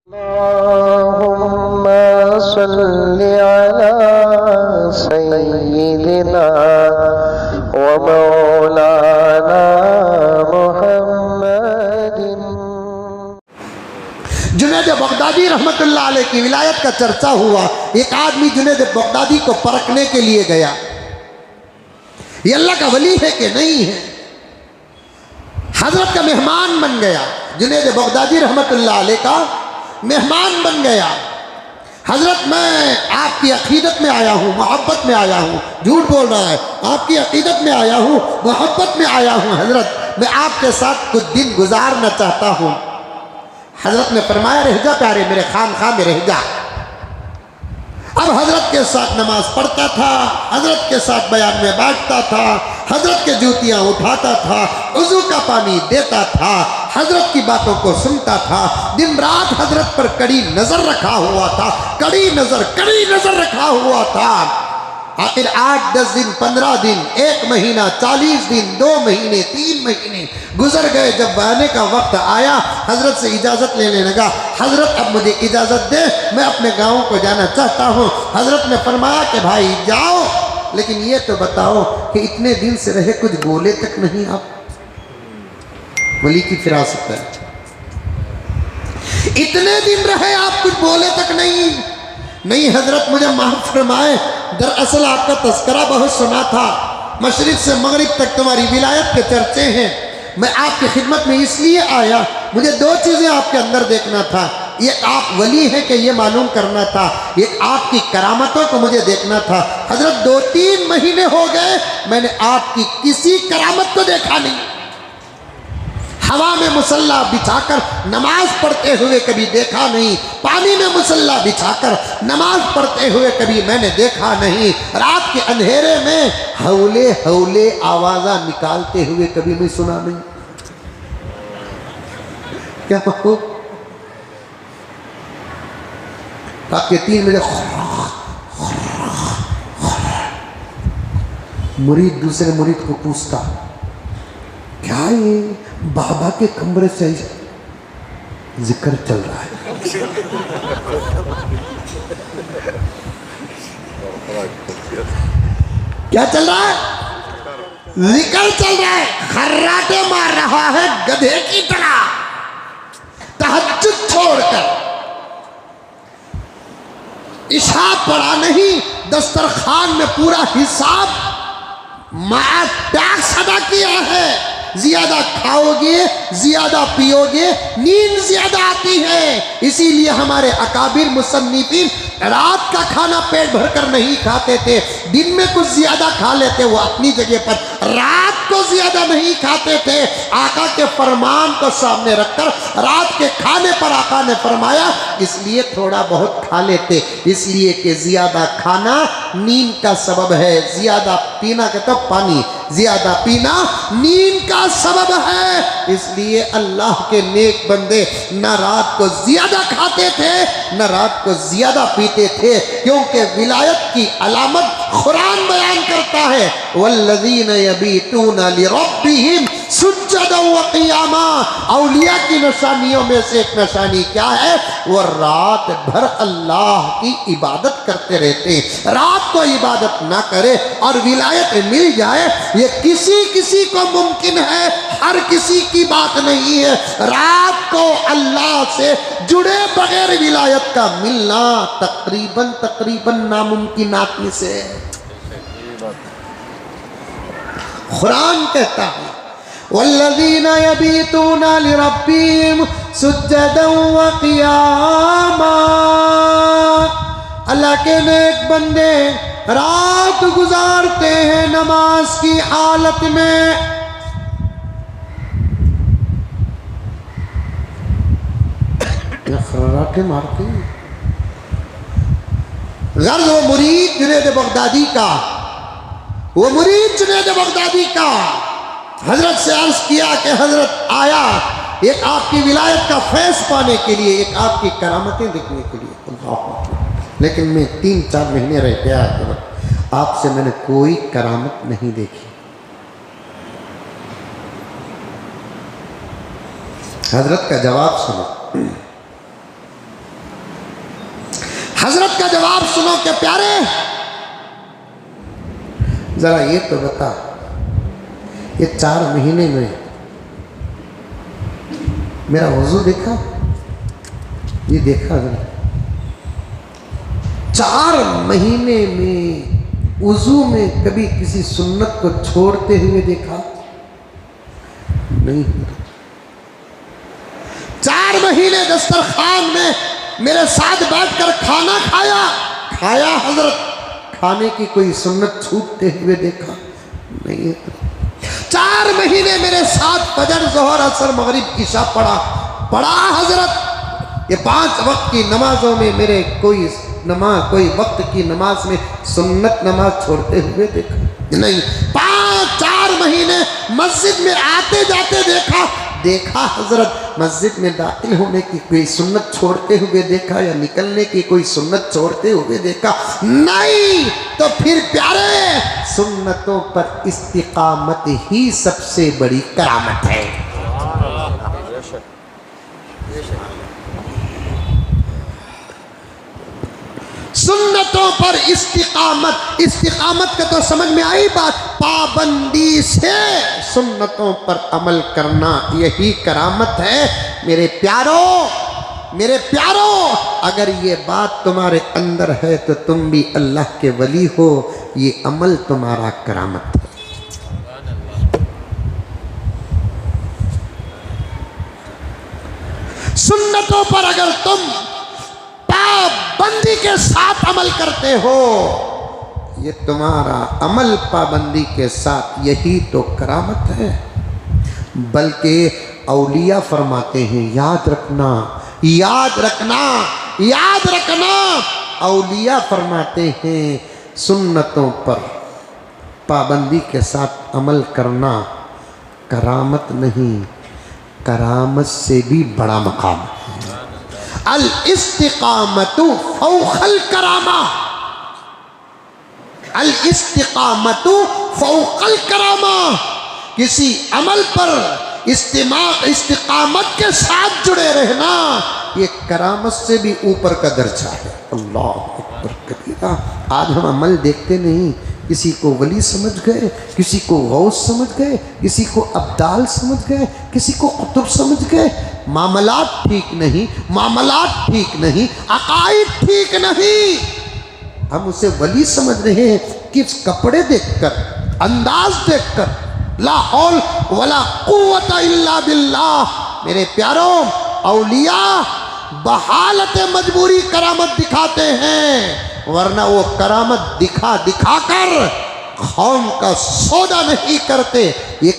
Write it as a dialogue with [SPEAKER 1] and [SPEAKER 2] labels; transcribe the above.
[SPEAKER 1] अल्लाहुम्मा सल्लि अला सय्यिदिना व मौलाना मुहम्मदिन।
[SPEAKER 2] जुनैद बगदादी रहमतुल्लाह अलैह की विलायत का चर्चा हुआ। एक आदमी जुनैद बगदादी को परखने के लिए गया, ये अल्लाह का वली है कि नहीं है। हजरत का मेहमान बन गया, जुनैद बगदादी रहमतुल्लाह अलैह का मेहमान बन गया। हजरत मैं आपकी अकीदत में आया हूँ, मोहब्बत में आया हूँ। झूठ बोल रहा है, आपकी अकीदत में आया हूँ, मोहब्बत में आया हूँ। हजरत मैं आपके साथ कुछ दिन गुजारना चाहता हूँ। हजरत ने फरमाया रह जा प्यारे, मेरे खामखा में रह जा। अब हजरत के साथ नमाज पढ़ता था, हजरत के साथ बयान में बैठता था, हजरत के जूतियाँ उठाता था, वज़ू का पानी देता था, हजरत की बातों को सुनता था। दिन रात हजरत पर कड़ी नजर रखा हुआ था, कड़ी नजर रखा हुआ था। आखिर 8-10 दिन, 15 दिन, 1 महीना, 40 दिन, 2 महीने, 3 महीने गुजर गए। जब आने का वक्त आया, हजरत से इजाज़त लेने लगा। हजरत अब मुझे इजाज़त दे, मैं अपने गाँव को जाना चाहता हूँ। हजरत ने फरमाया कि भाई जाओ, लेकिन ये तो बताओ कि इतने दिन से रहे कुछ बोले तक नहीं आप। वली की फिरासत है, इतने दिन रहे आप कुछ बोले तक नहीं हजरत मुझे माफ फरमाए, दरअसल आपका तस्करा बहुत सुना था, मशरिक से मगरिब तक तुम्हारी विलायत के चर्चे हैं। मैं आपकी खिदमत में इसलिए आया, मुझे 2 चीज़ें आपके अंदर देखना था। एक आप वली हैं कि ये मालूम करना था, एक आपकी करामतों को मुझे देखना था। हजरत 2-3 महीने हो गए, मैंने आपकी किसी करामत को देखा नहीं। हवा में मुसल्ला बिछाकर नमाज पढ़ते हुए कभी देखा नहीं, पानी में मुसल्ला बिछाकर नमाज पढ़ते हुए कभी मैंने देखा नहीं। रात के अंधेरे में हौले हौले आवाज़ा निकालते हुए कभी मैं सुना नहीं। क्या कहूँ, रात के 3 बजे मुरीद दूसरे मुरीद को पूछता, क्या ये बाबा के कमरे से जिक्र चल रहा है? क्या चल रहा है? जिक्र चल रहा है। खर्राटे मार रहा है गधे की तरह, तहज्जुद छोड़कर। इशा पड़ा नहीं, दस्तरखान में पूरा हिसाब मां टैक्स अदा किया है। ज्यादा खाओगे, ज्यादा पियोगे, नींद ज्यादा आती है। इसीलिए हमारे अकाबिर मुसन्निफीन रात का खाना पेट भरकर नहीं खाते थे, दिन में कुछ ज्यादा खा लेते वो अपनी जगह पर, रात को ज्यादा नहीं खाते थे। आका के फरमान को सामने रखकर रात के खाने पर आका ने फरमाया इसलिए थोड़ा बहुत खा लेते, इसलिए कि ज्यादा खाना नींद का सबब है, ज्यादा पीना कहता पानी, ज्यादा पीना नींद का सबब है। इसलिए अल्लाह के नेक बंदे न रात को ज्यादा खाते थे न रात को ज्यादा पीते थे, क्योंकि विलायत की अलामत कुरान बयान करता है, वल्लज़ीना यबीतूना लिरब्बिहिम सुज्जदन व क़ियामा। औलिया की निशानियों में से एक निशानी क्या है? वो रात भर अल्लाह की इबादत करते रहते। रात को इबादत ना करे और विलायत मिल जाए, ये किसी किसी को मुमकिन है, हर किसी की बात नहीं है। रात को अल्लाह से जुड़े बगैर विलायत का मिलना तकरीबन नामुमकिनात में से। कुरान कहता है वल्लज़ीना यबीतूना लिरब्बिहिम सुज्जदन व क़ियामा। अल्लाह के नेक बंदे रात गुजारते हैं नमाज की हालत में। खर्राटे मारते हैं। गर्ज वो मुरीद जुनैद बगदादी का, वो मुरीद जुनैद बगदादी का हजरत से अर्ज किया कि हजरत आया एक आपकी विलायत का फैज़ पाने के लिए, एक आपकी करामतें देखने के लिए। लेकिन मैं 3-4 महीने रह गया, आपसे मैंने कोई करामत नहीं देखी। हजरत का जवाब सुनो। हजरत का जवाब सुनो के प्यारे, जरा ये तो बता, ये 4 महीने में मेरा वजू देखा? ये देखा जरा? 4 महीने में वजू में कभी किसी सुन्नत को छोड़ते हुए देखा? नहीं। 4 महीने दस्तरखान में मेरे साथ बैठकर खाना खाया हजरत, खाने की कोई सुन्नत छूटते हुए देखा? नहीं। 4 महीने मेरे साथ फजर, ज़ोहर, असर, मगरिब, इशा पढ़ा हजरत। ये 5 वक्त की नमाजों में मेरे कोई वक्त की नमाज में सुन्नत नमाज छोड़ते हुए देखा? नहीं। 4 महीने मस्जिद में आते जाते देखा हजरत। मस्जिद में दाखिल होने की कोई सुन्नत छोड़ते हुए देखा या निकलने की कोई सुन्नत छोड़ते हुए देखा? नहीं। तो फिर प्यारे, सुन्नतों पर इस्तिकामत ही सबसे बड़ी करामत है। सुन्नतों पर इस्तिकामत का तो समझ में आई बात। पाबंदी से सुन्नतों पर अमल करना, यही करामत है। मेरे प्यारो, अगर ये बात तुम्हारे अंदर है तो तुम भी अल्लाह के वली हो। ये अमल तुम्हारा करामत है। सुन्नतों पर अगर तुम पाबंदी के साथ अमल करते हो, ये तुम्हारा अमल पाबंदी के साथ, यही तो करामत है। बल्कि औलिया फरमाते हैं, याद रखना, औलिया फरमाते हैं सुन्नतों पर पाबंदी के साथ अमल करना करामत नहीं, करामत से भी बड़ा मकाम है। अल इस्तिकामतु फौकल करामा, अल इस्तिकामतु फौकल करामा। किसी अमल पर इस्तिकामत के साथ जुड़े रहना, ये करामत से भी ऊपर का दर्जा है। अल्लाह अकबर कबीरा। आज हम अमल देखते नहीं, किसी को वली समझ गए, किसी को गौस समझ गए, किसी को अब्दाल समझ गए, किसी को कुतुब समझ गए। मामलात ठीक नहीं, अकाइद ठीक नहीं। हम उसे वली समझ रहे हैं किस कपड़े देखकर, अंदाज देखकर। ला हौल वला कुव्वता इल्ला बिल्लाह। मेरे प्यारों, औलिया बहालत मजबूरी करामत दिखाते हैं, वरना वो करामत दिखा कर कौम का सौदा नहीं करते। ये